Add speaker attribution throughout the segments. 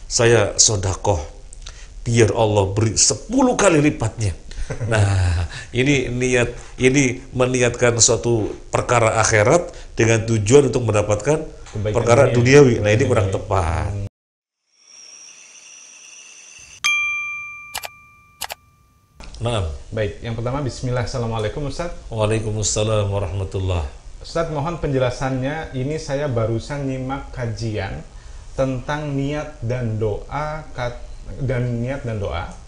Speaker 1: saya sodakoh biar Allah beri 10 kali lipatnya. Nah, ini meniatkan suatu perkara akhirat dengan tujuan untuk mendapatkan
Speaker 2: kebaikan
Speaker 1: perkara duniawi. Nah, ini kurang tepat. Nah,
Speaker 2: Baik, yang pertama bismillah. Assalamualaikum Ustaz.
Speaker 1: Waalaikumsalam warahmatullah.
Speaker 2: Ustaz, mohon penjelasannya. Ini saya barusan nyimak kajian tentang niat dan doa.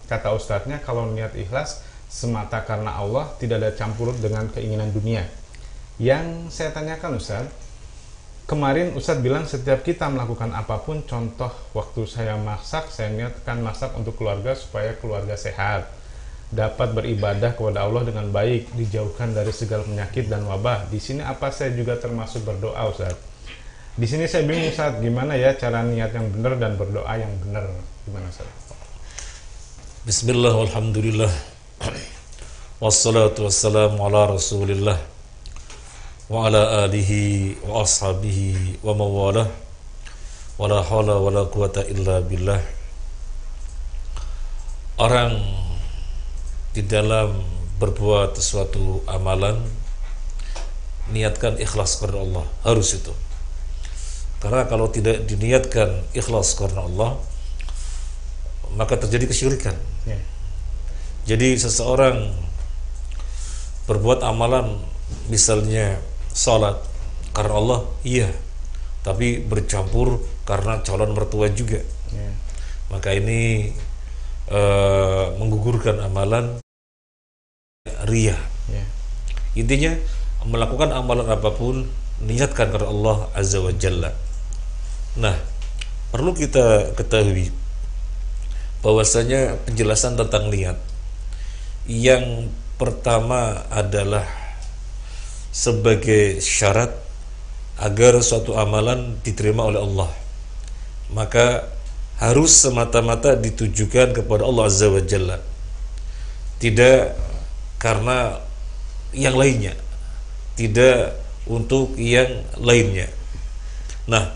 Speaker 2: Kata Ustadznya, kalau niat ikhlas semata karena Allah, tidak ada campur dengan keinginan dunia. Yang saya tanyakan Ustaz, kemarin Ustadz bilang setiap kita melakukan apapun, contoh waktu saya masak, saya niatkan masak untuk keluarga supaya keluarga sehat, dapat beribadah kepada Allah dengan baik, dijauhkan dari segala penyakit dan wabah. Di sini apa saya juga termasuk berdoa Ustadz? Di sini saya bingung Ustadz, gimana ya cara niat yang benar dan berdoa yang benar? Gimana Ustadz?
Speaker 1: Bismillah, walhamdulillah, wassalatu wassalamu ala rasulillah wa ala alihi wa ashabihi wa mawalah, wa la hawla wa la quwata illa billah. Orang di dalam berbuat suatu amalan, niatkan ikhlas karena Allah, harus itu. Karena kalau tidak diniatkan ikhlas karena Allah, maka terjadi kesyirikan. Jadi seseorang berbuat amalan, misalnya salat karena Allah, iya, tapi bercampur karena calon mertua juga, maka ini menggugurkan amalan, riya. Intinya melakukan amalan apapun, niatkan karena Allah Azza wa Jalla. Nah, perlu kita ketahui bahwasanya penjelasan tentang niat yang pertama adalah sebagai syarat agar suatu amalan diterima oleh Allah, maka harus semata-mata ditujukan kepada Allah Azza wa Jalla, tidak karena yang lainnya, tidak untuk yang lainnya. Nah,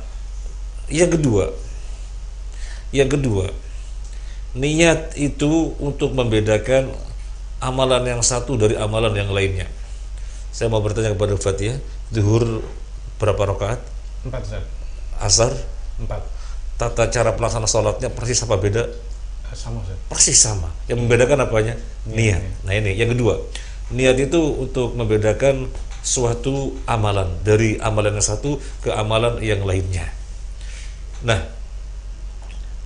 Speaker 1: yang kedua, niat itu untuk membedakan amalan yang satu dari amalan yang lainnya. Saya mau bertanya kepada Fatihah, zuhur berapa rakaat?
Speaker 2: 4 Ustaz.
Speaker 1: Asar?
Speaker 2: 4.
Speaker 1: Tata cara pelaksana sholatnya persis apa beda?
Speaker 2: Sama Ustaz.
Speaker 1: Persis sama. Yang membedakan apanya? Niat. Nah, ini yang kedua. Niat itu untuk membedakan suatu amalan dari amalan yang satu ke amalan yang lainnya. Nah,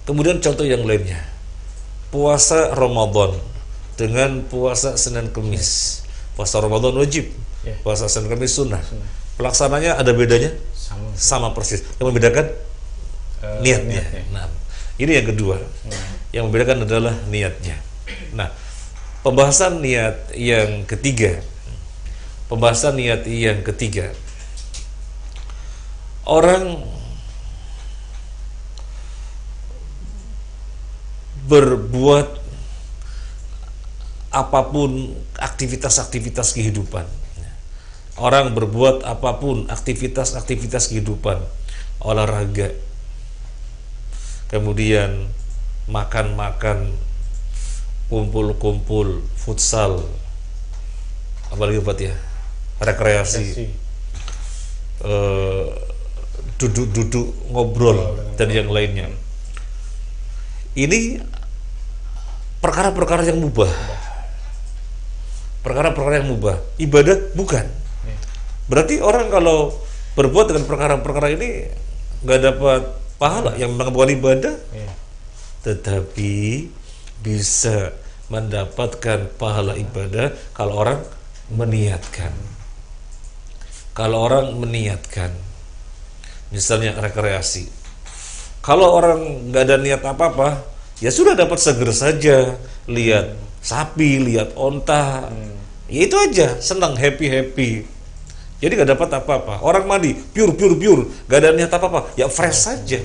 Speaker 1: kemudian contoh yang lainnya, puasa Ramadan dengan puasa Senin Kemis. Puasa Ramadan wajib, puasa Senin Kemis sunnah. Pelaksananya ada bedanya? Sama persis. Yang membedakan niatnya. Nah, ini yang kedua. Yang membedakan adalah niatnya. Nah, pembahasan niat yang ketiga. Orang berbuat apapun aktivitas-aktivitas kehidupan. Orang berbuat apapun aktivitas-aktivitas kehidupan, olahraga, kemudian makan-makan, kumpul-kumpul, futsal, apalagi Pak ya, rekreasi, duduk-duduk ngobrol dan yang lainnya. Ini perkara-perkara yang mubah. Perkara-perkara yang mubah. Ibadah bukan. Berarti orang kalau berbuat dengan perkara-perkara ini nggak dapat pahala, yang memang bukan ibadah, tetapi bisa mendapatkan pahala ibadah kalau orang meniatkan. Misalnya rekreasi. Kalau orang nggak ada niat apa-apa, ya sudah dapat seger saja, lihat sapi, lihat onta, ya itu aja, senang, happy. Jadi nggak dapat apa-apa. Orang mandi pure, nggak ada niat apa-apa, ya fresh saja,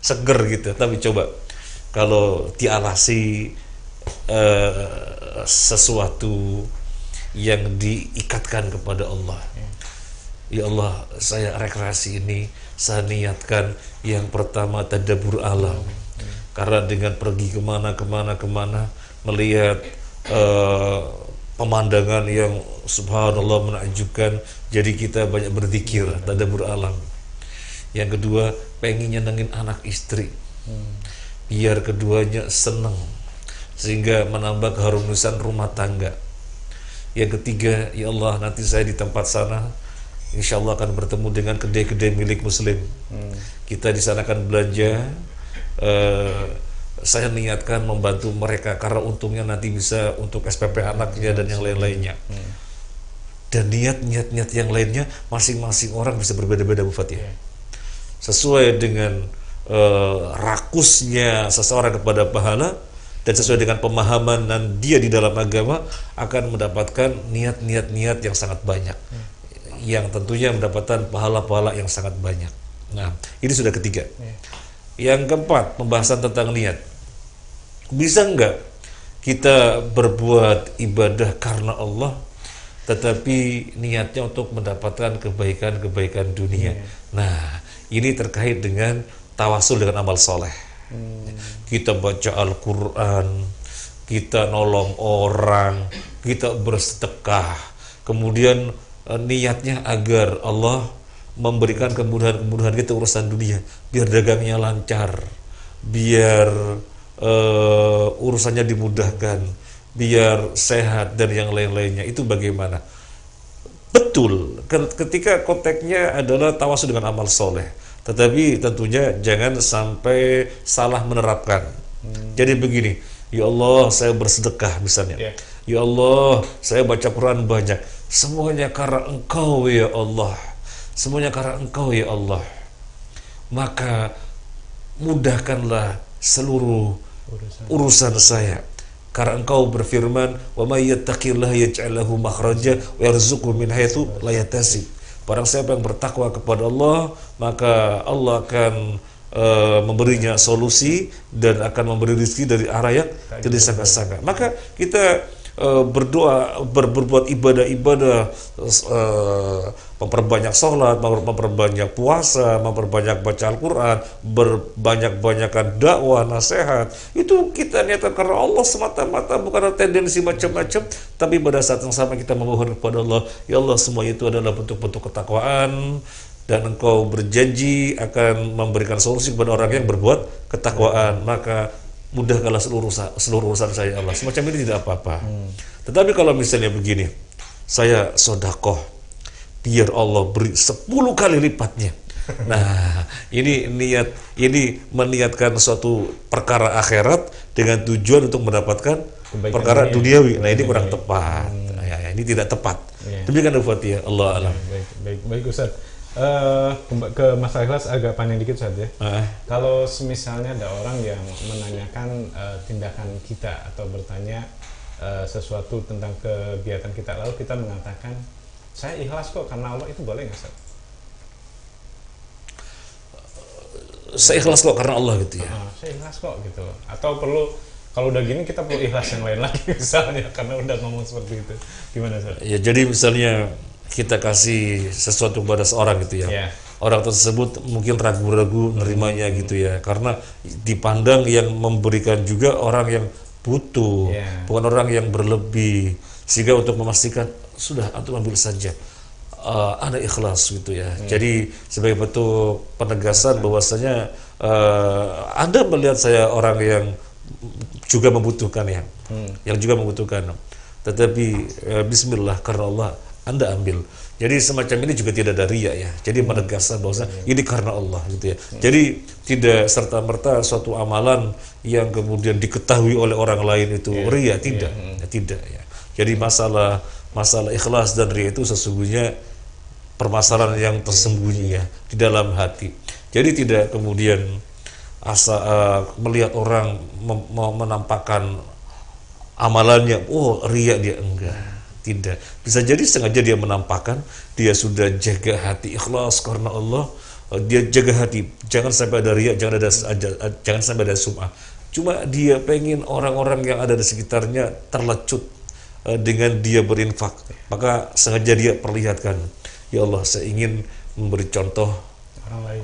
Speaker 1: seger gitu. Tapi coba kalau dialasi sesuatu yang diikatkan kepada Allah. Ya Allah, saya rekreasi ini, saya niatkan yang pertama tadabbur alam, Karena dengan pergi kemana melihat pemandangan yang subhanallah menakjubkan, jadi kita banyak berzikir, tadabbur alam. Yang kedua, pengen nyenengin anak istri, biar keduanya seneng, sehingga menambah keharmonisan rumah tangga. Yang ketiga, ya Allah, nanti saya di tempat sana insya Allah akan bertemu dengan kedai-kedai milik muslim. Kita di sana akan belanja. Saya niatkan membantu mereka karena untungnya nanti bisa untuk SPP anaknya dan yang lain-lainnya. Dan niat yang lainnya masing-masing orang bisa berbeda-beda, Bu Fatia. Sesuai dengan rakusnya seseorang kepada pahala dan sesuai dengan pemahaman dan dia di dalam agama akan mendapatkan niat yang sangat banyak, yang tentunya mendapatkan pahala-pahala yang sangat banyak. Nah, ini sudah ketiga. Yang keempat, pembahasan tentang niat. Bisa nggak kita berbuat ibadah karena Allah tetapi niatnya untuk mendapatkan kebaikan dunia? Nah, ini terkait dengan tawasul dengan amal soleh. Kita baca Al-Quran, kita nolong orang, kita bersedekah, kemudian niatnya agar Allah memberikan kemudahan kita urusan dunia, biar dagangnya lancar, biar urusannya dimudahkan, biar sehat dan yang lain-lainnya. Itu bagaimana? Betul, ketika konteksnya adalah tawasul dengan amal soleh, tetapi tentunya jangan sampai salah menerapkan. Jadi begini, ya Allah saya bersedekah misalnya, ya Allah saya baca Quran banyak, semuanya karena Engkau ya Allah, semuanya karena Engkau ya Allah, maka mudahkanlah seluruh urusan saya, karena Engkau berfirman, wa may yattaqillaha yaj'al lahu makhraja wa yarzuqhu min haitsu la yahtasib. Barang siapa yang bertakwa kepada Allah, maka Allah akan memberinya solusi dan akan memberi rezeki dari arah yang tidak disangka-sangka. Maka kita berdoa, berbuat ibadah-ibadah, memperbanyak sholat, memperbanyak puasa, memperbanyak baca Al-Quran, berbanyak-banyakan dakwah, nasihat. Itu kita niatkan karena Allah semata-mata, bukan ada tendensi macam-macam. Tapi pada saat yang sama kita memohon kepada Allah, ya Allah semua itu adalah bentuk-bentuk ketakwaan, dan Engkau berjanji akan memberikan solusi kepada orang yang berbuat ketakwaan. Maka mudahkanlah seluruh urusan saya Allah. Semacam ini tidak apa-apa. Tetapi kalau misalnya begini, saya sodakoh biar Allah beri 10 kali lipatnya. Nah, ini meniatkan suatu perkara akhirat dengan tujuan untuk mendapatkan perkara duniawi. Nah, ini kurang tepat. Ya, ini tidak tepat. Demikian Fatia. Allah alam.
Speaker 2: Baik Ustaz. Ke masalah ikhlas agak panjang dikit saja. Kalau misalnya ada orang yang menanyakan tindakan kita atau bertanya sesuatu tentang kegiatan kita, lalu kita mengatakan saya ikhlas kok karena Allah, itu boleh nggak Ustaz?
Speaker 1: Saya ikhlas kok karena Allah gitu ya.
Speaker 2: Saya ikhlas kok gitu. Atau perlu, kalau udah gini kita perlu ikhlas yang lain lagi misalnya karena udah ngomong seperti itu. Gimana Ustaz? Ya,
Speaker 1: jadi misalnya kita kasih sesuatu kepada seorang gitu ya, orang tersebut mungkin ragu-ragu nerimanya gitu ya, karena dipandang yang memberikan juga orang yang butuh, bukan orang yang berlebih, sehingga untuk memastikan sudah antum ambil saja, ada ikhlas gitu ya. Jadi sebagai bentuk penegasan bahwasanya Anda melihat saya orang yang juga membutuhkan ya, yang juga membutuhkan, tetapi Bismillah karena Allah Anda ambil. Jadi semacam ini juga tidak ada riya ya. Jadi menegaskan bahwa ini karena Allah gitu ya. Jadi tidak serta-merta suatu amalan yang kemudian diketahui oleh orang lain itu riya, tidak. Tidak ya. Jadi masalah ikhlas dan riya itu sesungguhnya permasalahan yang tersembunyi ya di dalam hati. Jadi tidak kemudian melihat orang menampakkan amalannya, oh riya dia, enggak. Tidak, bisa jadi sengaja dia menampakkan dia sudah jaga hati ikhlas karena Allah, dia jaga hati, jangan sampai ada riya, jangan sampai ada sum'ah. Cuma dia pengen orang-orang yang ada di sekitarnya terlecut dengan dia berinfak, maka sengaja dia perlihatkan, ya Allah saya ingin memberi contoh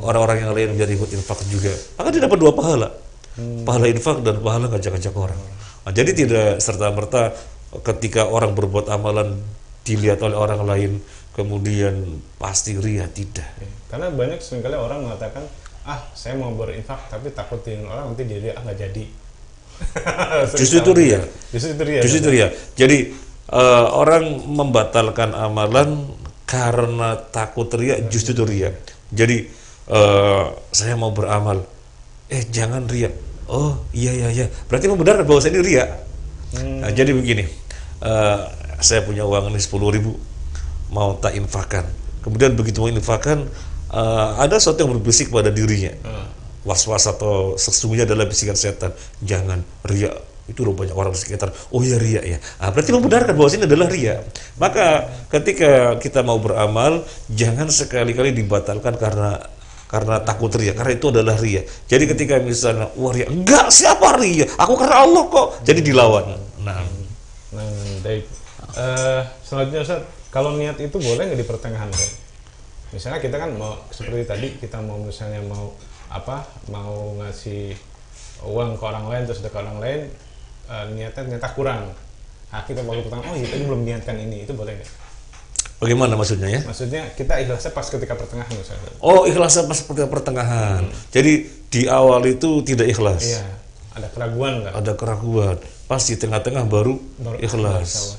Speaker 1: orang-orang yang lain biar ikut infak juga, maka dia dapat 2 pahala. pahala infak dan pahala ngajak-ngajak orang. Nah, jadi tidak serta-merta ketika orang berbuat amalan dilihat oleh orang lain kemudian pasti ria, tidak.
Speaker 2: Karena banyak seringkali orang mengatakan, saya mau berinfak tapi takutin orang nanti jadi nggak jadi.
Speaker 1: Justru itu ria.
Speaker 2: Justru itu ria.
Speaker 1: Jadi orang membatalkan amalan karena takut ria, justru itu ria. Jadi saya mau beramal, jangan ria. Oh iya, berarti membenarkan bahwa saya ini ria. Nah, jadi begini, saya punya uang ini 10.000, mau tak infakkan. Kemudian begitu mau infakkan, ada sesuatu yang berbisik pada dirinya, was-was atau sesungguhnya adalah bisikan setan. Jangan ria, itu loh banyak orang di sekitar. Oh ya ria ya. Berarti membenarkan bahwa ini adalah ria. Maka ketika kita mau beramal, jangan sekali-kali dibatalkan karena takut ria, karena itu adalah ria. Jadi ketika misalnya ria, enggak, siapa ria? Aku karena Allah kok. Jadi dilawan.
Speaker 2: Baik. Selanjutnya Ustaz, kalau niat itu boleh nggak di pertengahan? Misalnya kita kan mau seperti tadi, kita mau misalnya mau ngasih uang ke orang lain, terus ke orang lain niatnya ternyata kurang. Kita baru pertengahan, kita belum niatkan ini, itu boleh nggak?
Speaker 1: Bagaimana maksudnya ya?
Speaker 2: Maksudnya kita ikhlasnya pas ketika pertengahan misalnya.
Speaker 1: Oh, ikhlasnya pas ketika pertengahan. Jadi di awal itu tidak ikhlas.
Speaker 2: Iya. Ada keraguan kan?
Speaker 1: Ada keraguan. Pas di tengah-tengah baru ikhlas.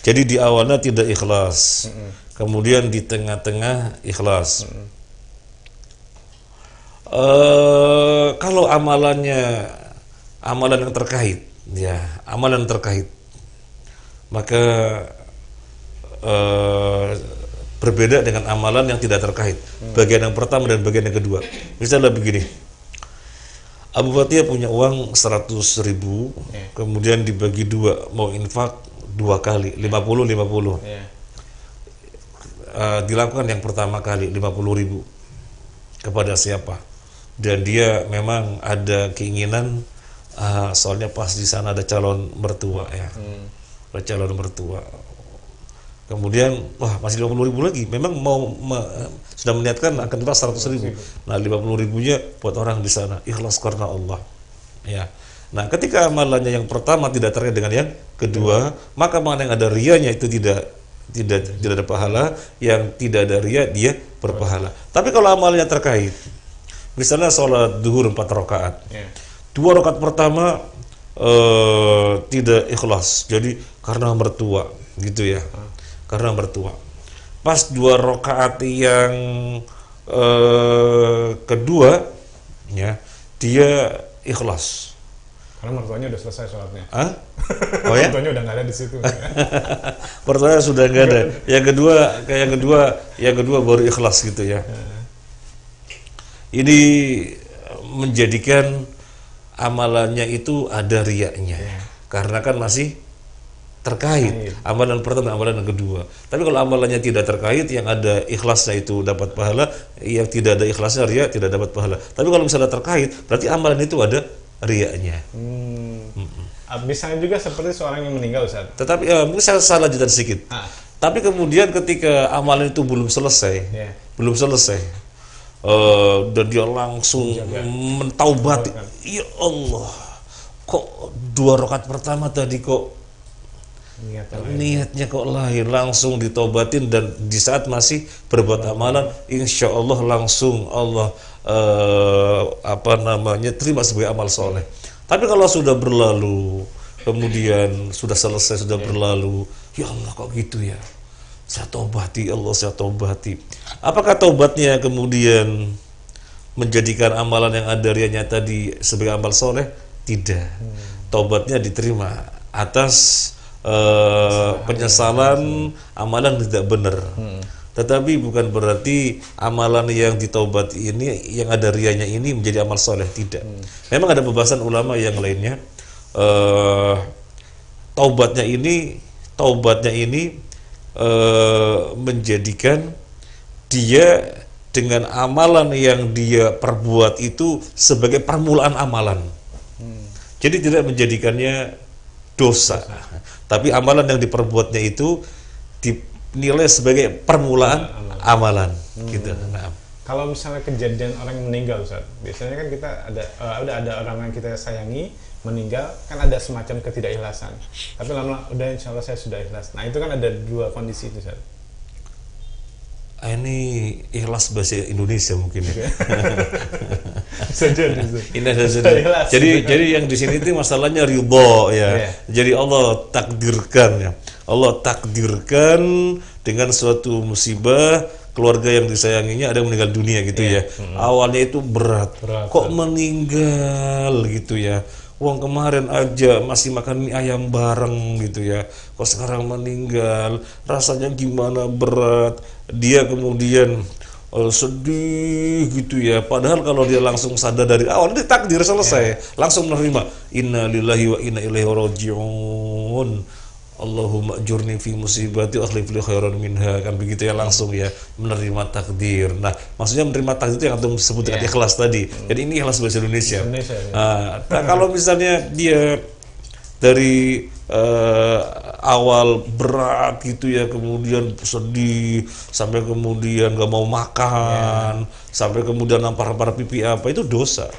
Speaker 1: Jadi di awalnya tidak ikhlas. Kemudian di tengah-tengah ikhlas. Kalau amalan yang terkait, amalan terkait, maka berbeda dengan amalan yang tidak terkait. Bagian yang pertama dan bagian yang kedua. Misalnya begini, Abu Fatihah punya uang 100.000, kemudian dibagi dua, mau infak 2 kali, 50-50. Dilakukan yang pertama kali 50.000 kepada siapa? Dan dia memang ada keinginan, soalnya pas di sana ada calon mertua ya. Calon mertua. Kemudian masih 50.000 lagi. Memang sudah meniatkan akan infak 100.000. Nah 50.000-nya buat orang di sana, ikhlas karena Allah. Ya. Nah ketika amalannya yang pertama tidak terkait dengan yang kedua, maka mana yang ada rianya itu tidak ada pahala, yang tidak ada ria dia berpahala. Tapi kalau amalnya terkait, misalnya sholat duhur 4 rakaat, 2 rakaat pertama tidak ikhlas, jadi karena mertua gitu ya, karena mertua. Pas 2 rakaat yang kedua ya, dia ikhlas
Speaker 2: karena mertuanya udah selesai sholatnya.
Speaker 1: Oh ya?
Speaker 2: Mertuanya udah nggak ada di situ.
Speaker 1: Mertuanya sudah nggak ada. Yang kedua baru ikhlas gitu ya. Ini menjadikan amalannya itu ada riaknya, karena kan masih terkait amalan pertama, amalan yang kedua. Tapi kalau amalannya tidak terkait, yang ada ikhlasnya itu dapat pahala, yang tidak ada ikhlasnya ria tidak dapat pahala. Tapi kalau misalnya terkait, berarti amalan itu ada riaknya.
Speaker 2: Misalnya juga seperti seorang yang meninggal Ustaz.
Speaker 1: Tetapi mungkin saya salah lanjutan sedikit. Tapi kemudian ketika amalan itu belum selesai, dan dia langsung mentaubati, ya Allah, kok 2 rakaat pertama tadi kok niatnya kok lain, langsung ditobatin, dan di saat masih berbuat amalan, insya Allah langsung Allah terima sebagai amal soleh. Tapi kalau sudah berlalu, kemudian sudah selesai, sudah berlalu, ya Allah kok gitu ya, saya tobati, Allah saya tobati. Apakah tobatnya kemudian menjadikan amalan yang ada rianya tadi sebagai amal soleh? Tidak. Tobatnya diterima atas penyesalan amalan tidak benar. Tetapi bukan berarti amalan yang ditobati ini, yang ada rianya ini menjadi amal soleh, tidak. Memang ada pembahasan ulama yang lainnya. Taubatnya ini menjadikan dia dengan amalan yang dia perbuat itu sebagai permulaan amalan. Jadi tidak menjadikannya dosa. Tapi amalan yang diperbuatnya itu dinilai sebagai permulaan amalan gitu.
Speaker 2: Kalau misalnya kejadian orang yang meninggal, Ustaz, biasanya kan kita ada orang yang kita sayangi meninggal, kan ada semacam ketidakikhlasan. Tapi lama udah insya Allah saya sudah ikhlas. Nah itu kan ada dua kondisi itu, Ustaz.
Speaker 1: Ini ikhlas bahasa Indonesia mungkin ya. Jadi yang di sini itu masalahnya ridho ya. Jadi Allah takdirkan ya. Allah takdirkan dengan suatu musibah, keluarga yang disayanginya ada yang meninggal dunia gitu ya. Awalnya itu berat. Kok meninggal gitu ya. Wong kemarin aja masih makan mie ayam bareng gitu ya. Kok sekarang meninggal, rasanya gimana, berat. Dia kemudian sedih gitu ya. Padahal kalau dia langsung sadar dari awal, ini takdir selesai. Langsung menerima. Inna lillahi wa inna ilaihi raji'un. Allahumma ajurni fi musibati wa akhlif li khairan minha, kan begitu ya, langsung ya menerima takdir. Nah, maksudnya menerima takdir itu yang antum sebut dengan ikhlas tadi. Jadi ini ikhlas bahasa Indonesia. Nah, kalau misalnya dia dari awal berat gitu ya, kemudian sedih, sampai kemudian gak mau makan, sampai kemudian nampar-nampar pipi apa, itu dosa.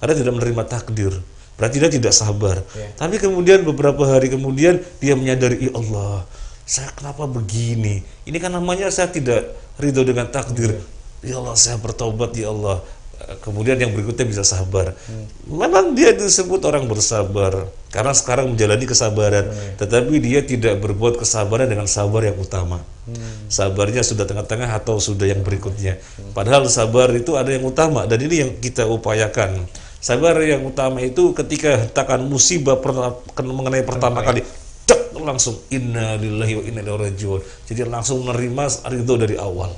Speaker 1: Karena tidak menerima takdir. Berarti dia tidak sabar. Tapi kemudian beberapa hari kemudian dia menyadari, ya Allah, saya kenapa begini? Ini kan namanya saya tidak ridho dengan takdir. Ya Allah, saya bertobat ya Allah. Kemudian yang berikutnya bisa sabar. Memang dia disebut orang bersabar karena sekarang menjalani kesabaran. Tetapi dia tidak berbuat kesabaran dengan sabar yang utama. Sabarnya sudah tengah-tengah atau sudah yang berikutnya. Padahal sabar itu ada yang utama, dan ini yang kita upayakan. Sabar yang utama itu ketika hentakan musibah mengenai pertama kali, cek langsung inna lillahi wa inna ilaihi raji'un. Jadi langsung menerima ridho dari awal.